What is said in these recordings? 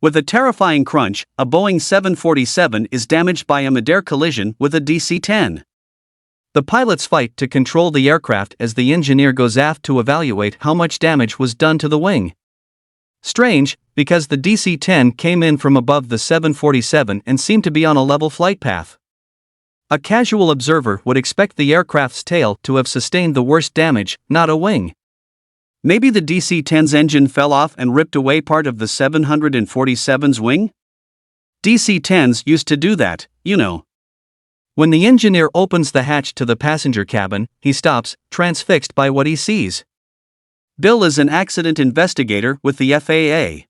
With a terrifying crunch, a Boeing 747 is damaged by a midair collision with a DC-10. The pilots fight to control the aircraft as the engineer goes aft to evaluate how much damage was done to the wing. Strange, because the DC-10 came in from above the 747 and seemed to be on a level flight path. A casual observer would expect the aircraft's tail to have sustained the worst damage, not a wing. Maybe the DC-10's engine fell off and ripped away part of the 747's wing? DC-10s used to do that, you know. When the engineer opens the hatch to the passenger cabin, he stops, transfixed by what he sees. Bill is an accident investigator with the FAA.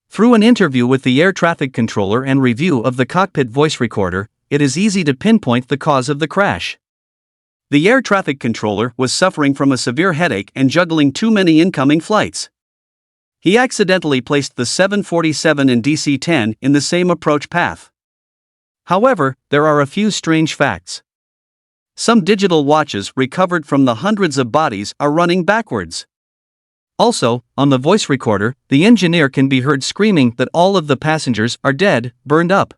Through an interview with the air traffic controller and review of the cockpit voice recorder, it is easy to pinpoint the cause of the crash. The air traffic controller was suffering from a severe headache and juggling too many incoming flights. He accidentally placed the 747 and DC-10 in the same approach path. However, there are a few strange facts. Some digital watches recovered from the hundreds of bodies are running backwards. Also, on the voice recorder, the engineer can be heard screaming that all of the passengers are dead, burned up.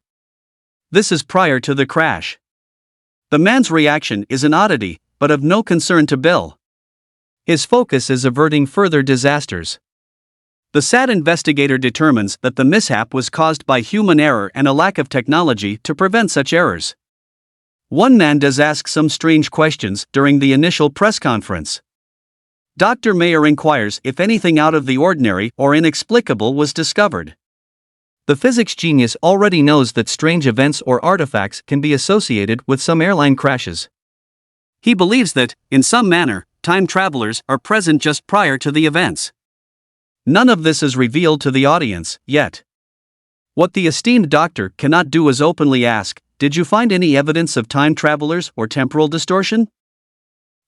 This is prior to the crash. The man's reaction is an oddity, but of no concern to Bill. His focus is averting further disasters. The SAT investigator determines that the mishap was caused by human error and a lack of technology to prevent such errors. One man does ask some strange questions during the initial press conference. Dr. Mayer inquires if anything out of the ordinary or inexplicable was discovered. The physics genius already knows that strange events or artifacts can be associated with some airline crashes. He believes that, in some manner, time travelers are present just prior to the events. None of this is revealed to the audience, yet. What the esteemed doctor cannot do is openly ask, "Did you find any evidence of time travelers or temporal distortion?"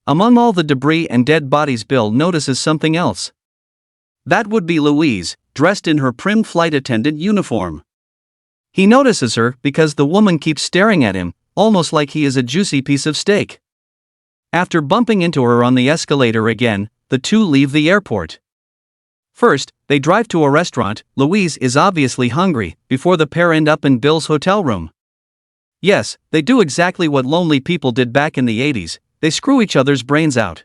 Among all the debris and dead bodies, Bill notices something else. That would be Louise, dressed in her prim flight attendant uniform. He notices her because the woman keeps staring at him, almost like he is a juicy piece of steak. After bumping into her on the escalator again, the two leave the airport. First, they drive to a restaurant. Louise is obviously hungry, before the pair end up in Bill's hotel room. Yes, they do exactly what lonely people did back in the 80s, they screw each other's brains out.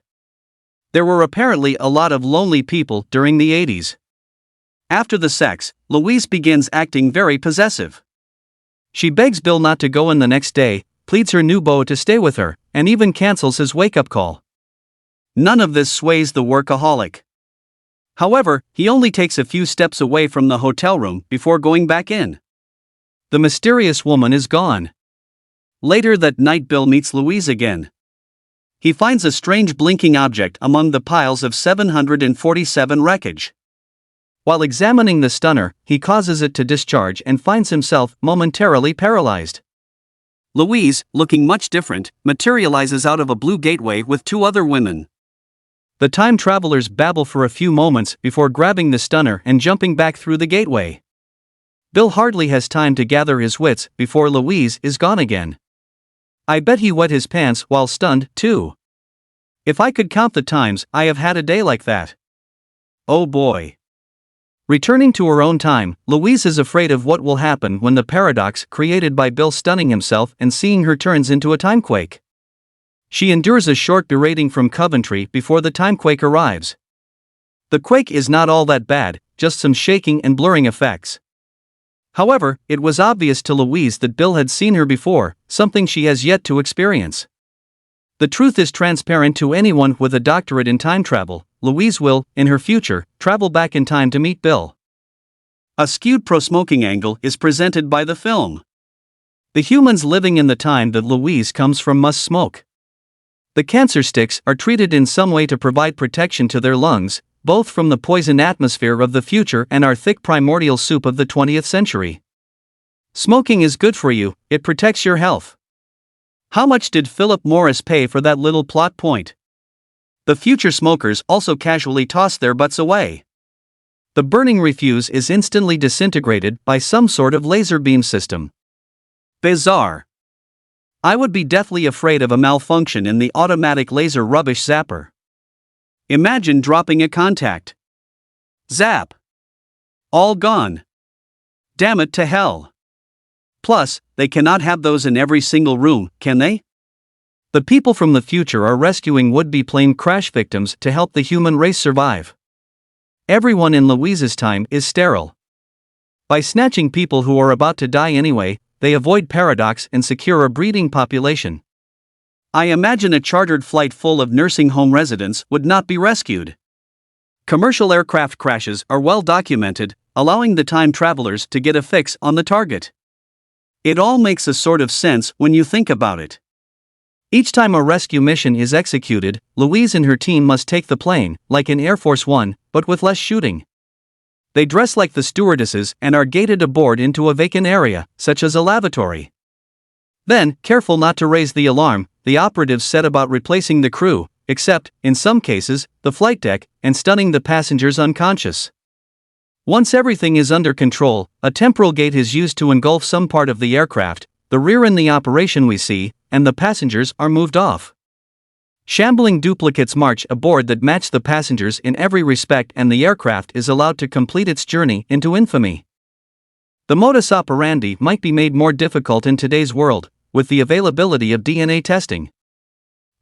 There were apparently a lot of lonely people during the 80s. After the sex, Louise begins acting very possessive. She begs Bill not to go in the next day, pleads her new beau to stay with her, and even cancels his wake-up call. None of this sways the workaholic. However, he only takes a few steps away from the hotel room before going back in. The mysterious woman is gone. Later that night, Bill meets Louise again. He finds a strange blinking object among the piles of 747 wreckage. While examining the stunner, he causes it to discharge and finds himself momentarily paralyzed. Louise, looking much different, materializes out of a blue gateway with two other women. The time travelers babble for a few moments before grabbing the stunner and jumping back through the gateway. Bill hardly has time to gather his wits before Louise is gone again. I bet he wet his pants while stunned, too. If I could count the times I have had a day like that. Oh boy. Returning to her own time, Louise is afraid of what will happen when the paradox created by Bill stunning himself and seeing her turns into a timequake. She endures a short berating from Coventry before the timequake arrives. The quake is not all that bad, just some shaking and blurring effects. However, it was obvious to Louise that Bill had seen her before, something she has yet to experience. The truth is transparent to anyone with a doctorate in time travel. Louise will, in her future, travel back in time to meet Bill. A skewed pro-smoking angle is presented by the film. The humans living in the time that Louise comes from must smoke. The cancer sticks are treated in some way to provide protection to their lungs, both from the poison atmosphere of the future and our thick primordial soup of the 20th century. Smoking is good for you, it protects your health. How much did Philip Morris pay for that little plot point? The future smokers also casually toss their butts away. The burning refuse is instantly disintegrated by some sort of laser beam system. Bizarre. I would be deathly afraid of a malfunction in the automatic laser rubbish zapper. Imagine dropping a contact. Zap. All gone. Damn it to hell. Plus, they cannot have those in every single room, can they? The people from the future are rescuing would-be plane crash victims to help the human race survive. Everyone in Louise's time is sterile. By snatching people who are about to die anyway, they avoid paradox and secure a breeding population. I imagine a chartered flight full of nursing home residents would not be rescued. Commercial aircraft crashes are well documented, allowing the time travelers to get a fix on the target. It all makes a sort of sense when you think about it. Each time a rescue mission is executed, Louise and her team must take the plane, like in Air Force One, but with less shooting. They dress like the stewardesses and are gated aboard into a vacant area, such as a lavatory. Then, careful not to raise the alarm, the operatives set about replacing the crew, except, in some cases, the flight deck, and stunning the passengers unconscious. Once everything is under control, a temporal gate is used to engulf some part of the aircraft, the rear in the operation we see, and the passengers are moved off. Shambling duplicates march aboard that match the passengers in every respect, and the aircraft is allowed to complete its journey into infamy. The modus operandi might be made more difficult in today's world, with the availability of DNA testing.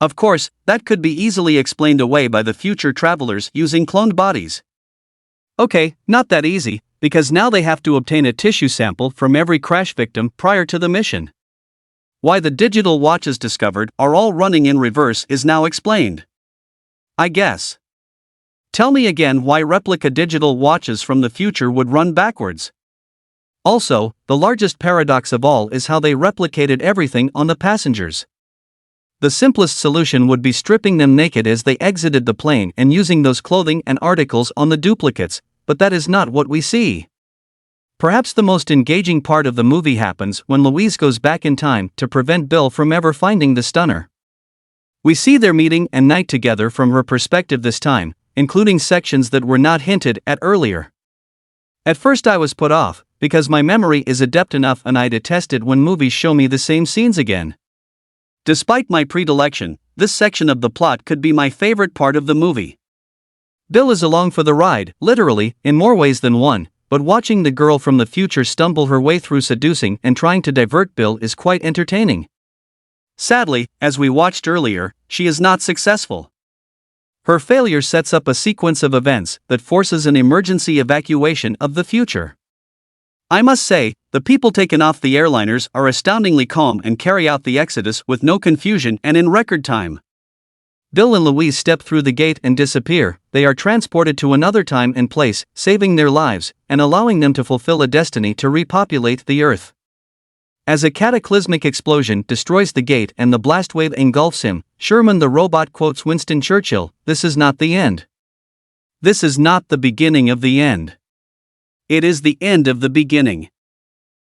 Of course, that could be easily explained away by the future travelers using cloned bodies. Okay, not that easy, because now they have to obtain a tissue sample from every crash victim prior to the mission. Why the digital watches discovered are all running in reverse is now explained. I guess. Tell me again why replica digital watches from the future would run backwards. Also, the largest paradox of all is how they replicated everything on the passengers. The simplest solution would be stripping them naked as they exited the plane and using those clothing and articles on the duplicates, but that is not what we see. Perhaps the most engaging part of the movie happens when Louise goes back in time to prevent Bill from ever finding the stunner. We see their meeting and night together from her perspective this time, including sections that were not hinted at earlier. At first I was put off, because my memory is adept enough and I detest it when movies show me the same scenes again. Despite my predilection, this section of the plot could be my favorite part of the movie. Bill is along for the ride, literally, in more ways than one, but watching the girl from the future stumble her way through seducing and trying to divert Bill is quite entertaining. Sadly, as we watched earlier, she is not successful. Her failure sets up a sequence of events that forces an emergency evacuation of the future. I must say, the people taken off the airliners are astoundingly calm and carry out the exodus with no confusion and in record time. Bill and Louise step through the gate and disappear. They are transported to another time and place, saving their lives, and allowing them to fulfill a destiny to repopulate the Earth. As a cataclysmic explosion destroys the gate and the blast wave engulfs him, Sherman the robot quotes Winston Churchill, "This is not the end. This is not the beginning of the end. It is the end of the beginning."